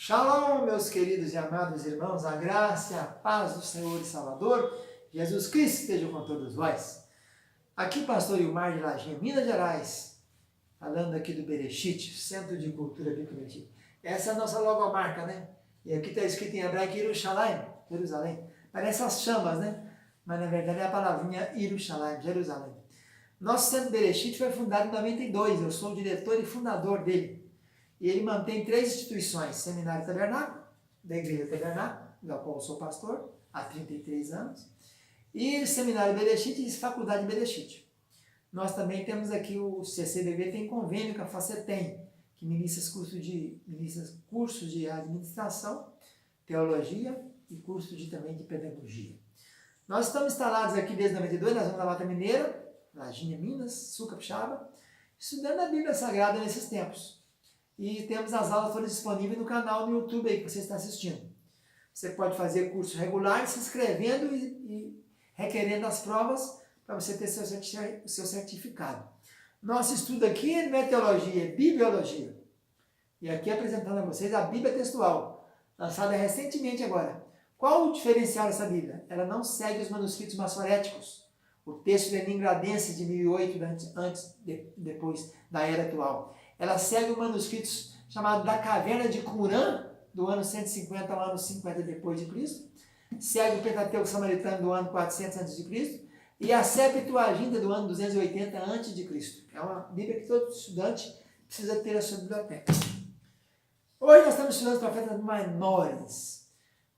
Shalom, meus queridos e amados irmãos, a graça e a paz do Senhor e Salvador, Jesus Cristo esteja com todos vós. Aqui, pastor Ilmar de Lajinha, Minas Gerais, falando aqui do Bereshit, Centro de Cultura Bíblica. Essa é a nossa logomarca, né? E aqui está escrito em hebraico Yerushalayim, Jerusalém. Parece as chamas, né? Mas na verdade é a palavrinha Yerushalayim, Jerusalém. Nosso Centro Bereshit foi fundado em 92, eu sou o diretor e fundador dele. E ele mantém 3 instituições: Seminário Tabernáculo, da Igreja Tabernáculo, da qual eu sou pastor há 33 anos, e Seminário Bereshit e Faculdade Bereshit. Nós também temos aqui o CCBB, tem convênio com a Facetem, que ministra cursos de administração, teologia e cursos também de pedagogia. Nós estamos instalados aqui desde 92, na Zona da Mata Mineira, Lajinha, Minas, Sul Capixaba, estudando a Bíblia Sagrada nesses tempos. E temos as aulas todas disponíveis no canal no YouTube aí que você está assistindo. Você pode fazer curso regular, se inscrevendo e requerendo as provas para você ter o seu certificado. Nosso estudo aqui não é teologia, é bibliologia. E aqui apresentando a vocês a Bíblia textual, lançada recentemente agora. Qual o diferencial dessa Bíblia? Ela não segue os manuscritos maçoréticos. O texto leningradense de 1008, depois da era atual. Ela segue o manuscrito chamado da Caverna de Qumran, do ano 150 ao ano 50 depois de Cristo. Segue o Pentateuco Samaritano do ano 400 a.C. e a Septuaginta do ano 280 a.C. É uma Bíblia que todo estudante precisa ter a sua biblioteca. Hoje nós estamos estudando os profetas menores.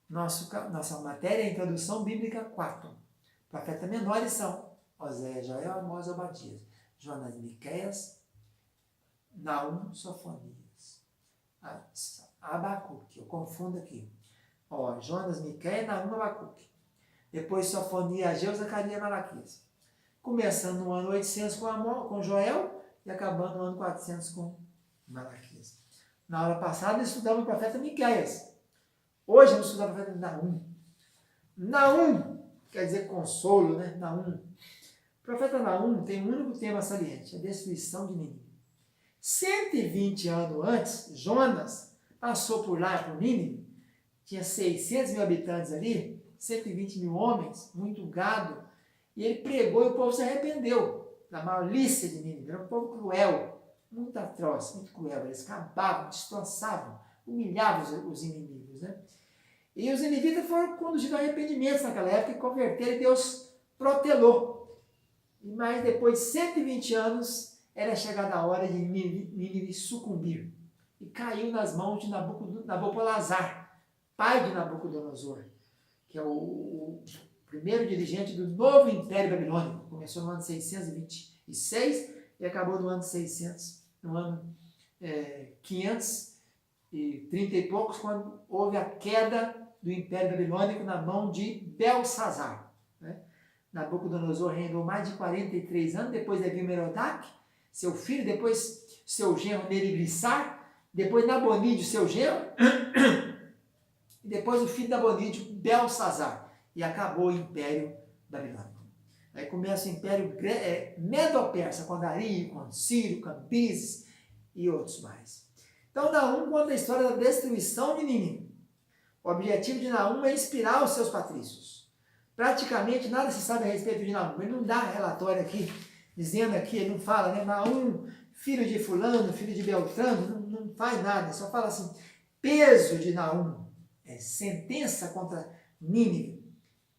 Nossa matéria é a Introdução Bíblica 4. Profetas menores são Oséias, Joel, Amós, Obadias, Jonas, Miqueias, Naum, Sofonias, Abacuque, eu confundo aqui. Jonas, Miqueias, Naum, Abacuque. Depois Sofonias, Ageu, Zacarias, Malaquias. Começando no ano 800 com Joel e acabando no ano 400 com Malaquias. Na aula passada estudamos o profeta Miqueias. Hoje vamos estudar o profeta Naum. Naum quer dizer consolo, né? Naum. O profeta Naum tem um único tema saliente, a destruição de Nínive. 120 anos antes, Jonas passou por lá, por Nínive, tinha 600 mil habitantes ali, 120 mil homens, muito gado, e ele pregou e o povo se arrependeu da malícia de Nínive. Era um povo cruel, muito atroz, muito cruel. Eles acabavam, destroçavam, humilhavam os inimigos, né? E os ninivitas foram conduzidos ao arrependimento naquela época e converteram, e Deus protelou. Mas depois de 120 anos, era chegada a hora de Nínive sucumbir. E caiu nas mãos de Nabopolassar, pai de Nabucodonosor, que é o primeiro dirigente do novo Império Babilônico. Começou no ano 626 e acabou no ano 600, no ano 530 e poucos, quando houve a queda do Império Babilônico na mão de Belsazar. Né? Nabucodonosor reinou mais de 43 anos, depois de Merodach, seu filho, depois seu genro Neriglissar, depois Nabonide, seu genro, e depois o filho de Nabonide, Belsazar, e acabou o Império Babilônico. Aí começa o Império Medo-Persa, com Dario, com Ciro, Cambises e outros mais. Então Naum conta a história da destruição de Nínive. O objetivo de Naum é inspirar os seus patrícios. Praticamente nada se sabe a respeito de Naum. Ele não dá relatório aqui, dizendo aqui, ele não fala, né? Naum, filho de fulano, filho de Beltrano, não faz nada. Só fala assim, peso de Naum, sentença contra Nínive,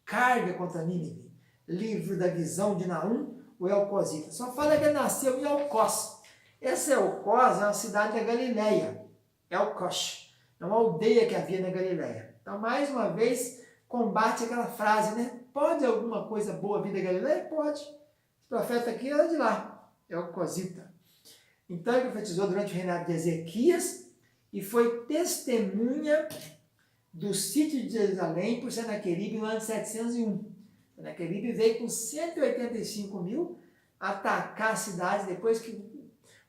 carga contra Nínive, livro da visão de Naum, o Elcosita. Só fala que ele nasceu em Elcós. Essa Elcós é uma cidade da Galileia, Elcós, é uma aldeia que havia na Galileia. Então, mais uma vez, combate aquela frase, né? Pode alguma coisa boa vir da Galileia? Pode. O profeta aqui era de lá, Elcosita. Então, ele profetizou durante o reinado de Ezequias e foi testemunha do sítio de Jerusalém por Senaqueribe no ano 701. Senaqueribe veio com 185 mil atacar a cidade depois que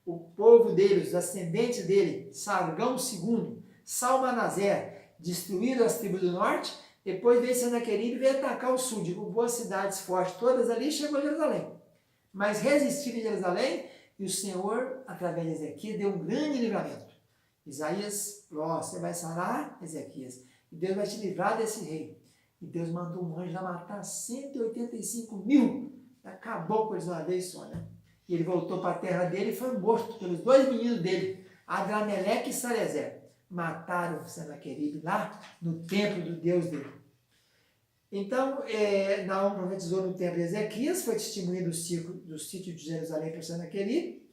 o povo dele, os ascendentes dele, Sargão II, Salmanaser, destruíram as tribos do norte. Depois veio Senaqueribe e veio atacar o sul, derrubou as cidades fortes todas ali e chegou a Jerusalém. Mas resistiram em Jerusalém e o Senhor, através de Ezequias, deu um grande livramento. Isaías, ó, você vai sarar, Ezequias, e Deus vai te livrar desse rei. E Deus mandou um anjo lá matar 185.000. Acabou com eles uma vez só, né? E ele voltou para a terra dele e foi morto pelos 2 meninos dele, Adrameleque e Sarezer. Mataram Senaqueribe lá no templo do Deus dele. Então, Naum profetizou no templo de Ezequias, foi testemunha do sítio de Jerusalém para Senaqueribe.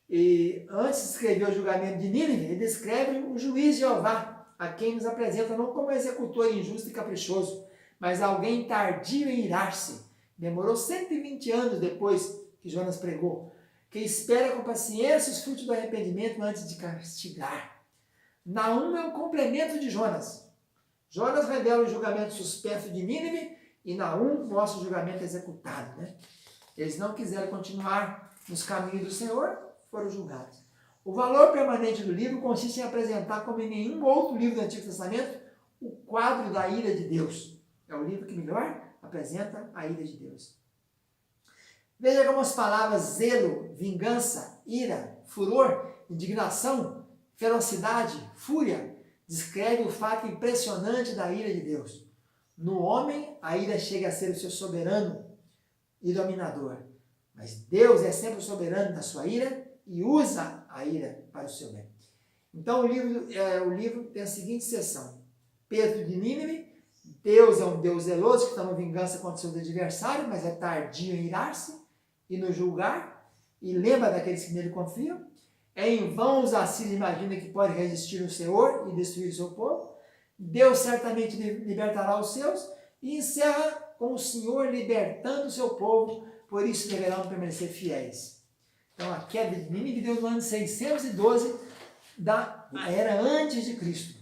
E antes de escrever o julgamento de Nínive, ele descreve o juiz Jeová, a quem nos apresenta não como executor injusto e caprichoso, mas alguém tardio em irar-se. Demorou 120 anos depois que Jonas pregou, que espera com paciência os frutos do arrependimento antes de castigar. Naum é um complemento de Jonas. Jonas revela o julgamento suspenso de Nínive e Naum mostra o julgamento executado, né? Eles não quiseram continuar nos caminhos do Senhor, foram julgados. O valor permanente do livro consiste em apresentar, como em nenhum outro livro do Antigo Testamento, o quadro da ira de Deus. É o livro que melhor apresenta a ira de Deus. Veja como as palavras zelo, vingança, ira, furor, indignação, ferocidade, fúria, descrevem o fato impressionante da ira de Deus. No homem, a ira chega a ser o seu soberano e dominador. Mas Deus é sempre o soberano da sua ira e usa a ira para o seu bem. Então o livro tem a seguinte seção. Pedro de Nínive, Deus é um Deus zeloso que toma vingança contra seus adversários, mas é tardio em irar-se e nos julgar, e lembra daqueles que nele confiam. É em vão os assírios imaginam que pode resistir o Senhor e destruir o seu povo. Deus certamente libertará os seus, e encerra com o Senhor libertando o seu povo, por isso deverão permanecer fiéis. Então a queda de Nínive deu no ano 612 da era antes de Cristo.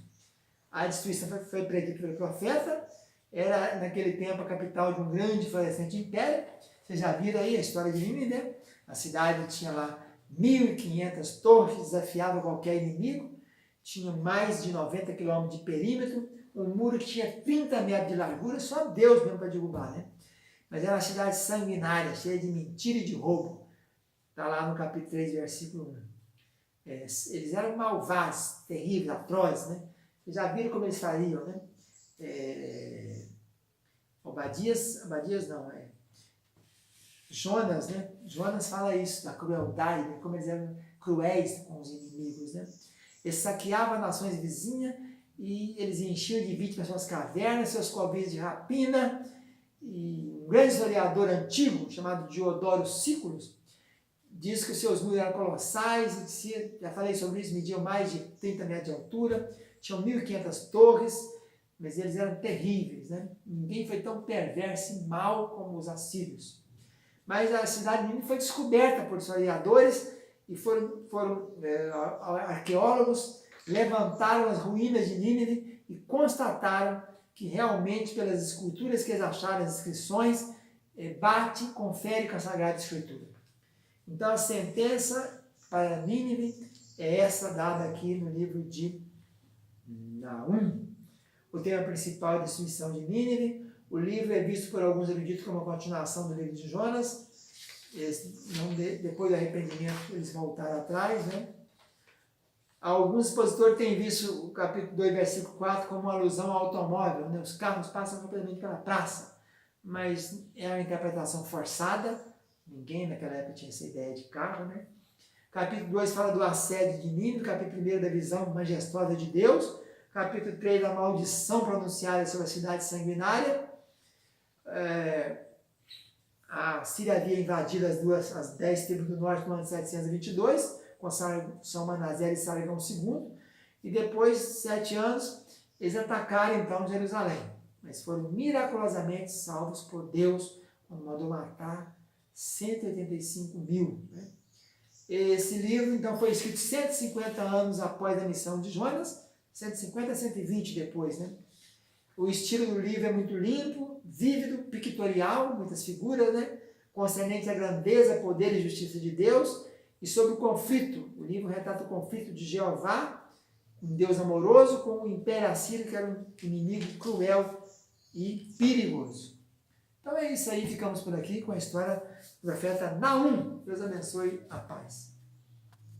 A destruição foi predita pelo profeta, era naquele tempo a capital de um grande e florescente império. Vocês já viram aí a história de Nínive, né? A cidade tinha lá 1.500 torres, desafiava qualquer inimigo, tinha mais de 90 quilômetros de perímetro, um muro que tinha 30 metros de largura, só Deus mesmo para derrubar, né? Mas era uma cidade sanguinária, cheia de mentira e de roubo. Está lá no capítulo 3, versículo 1. Eles eram malvados, terríveis, atrozes, né? Vocês já viram como eles faziam, né? Jonas, né? Jonas fala isso, da crueldade, né? Como eles eram cruéis com os inimigos, né? Eles saqueavam nações vizinhas e eles enchiam de vítimas suas cavernas, seus covis de rapina. E um grande historiador antigo, chamado Diodoro Sículos, diz que os seus muros eram colossais, já falei sobre isso, mediam mais de 30 metros de altura, tinham 1.500 torres, mas eles eram terríveis, né? Ninguém foi tão perverso e mau como os assírios. Mas a cidade de Nínive foi descoberta por historiadores e arqueólogos levantaram as ruínas de Nínive e constataram que realmente pelas esculturas que eles acharam, as inscrições, confere com a Sagrada Escritura. Então a sentença para Nínive é essa dada aqui no livro de Naum. O tema principal é a destruição de Nínive. O livro é visto por alguns eruditos como a continuação do livro de Jonas. Depois do arrependimento eles voltaram atrás, né? Alguns expositores têm visto o capítulo 2, versículo 4 como uma alusão ao automóvel, né? Os carros passam completamente pela praça, mas é uma interpretação forçada. Ninguém naquela época tinha essa ideia de carro, né? Capítulo 2 fala do assédio de Nínive, capítulo 1 da visão majestosa de Deus, capítulo 3 da maldição pronunciada sobre a cidade sanguinária. A Síria havia invadido as 10 tribos do norte no ano 722, com São Manassés e Sargão II, e depois de 7 anos, eles atacaram então Jerusalém, mas foram miraculosamente salvos por Deus, quando mandou matar 185.000. Né? Esse livro, então, foi escrito 150 anos após a missão de Jonas, 150 a 120 depois. Né? O estilo do livro é muito limpo, vívido, pictorial, muitas figuras, né? Concernente à grandeza, poder e justiça de Deus, e sobre o conflito. O livro retrata o conflito de Jeová, um Deus amoroso, com o Império Assírio, que era um inimigo cruel e perigoso. Então é isso aí, ficamos por aqui com a história do profeta Naum. Deus abençoe, a paz.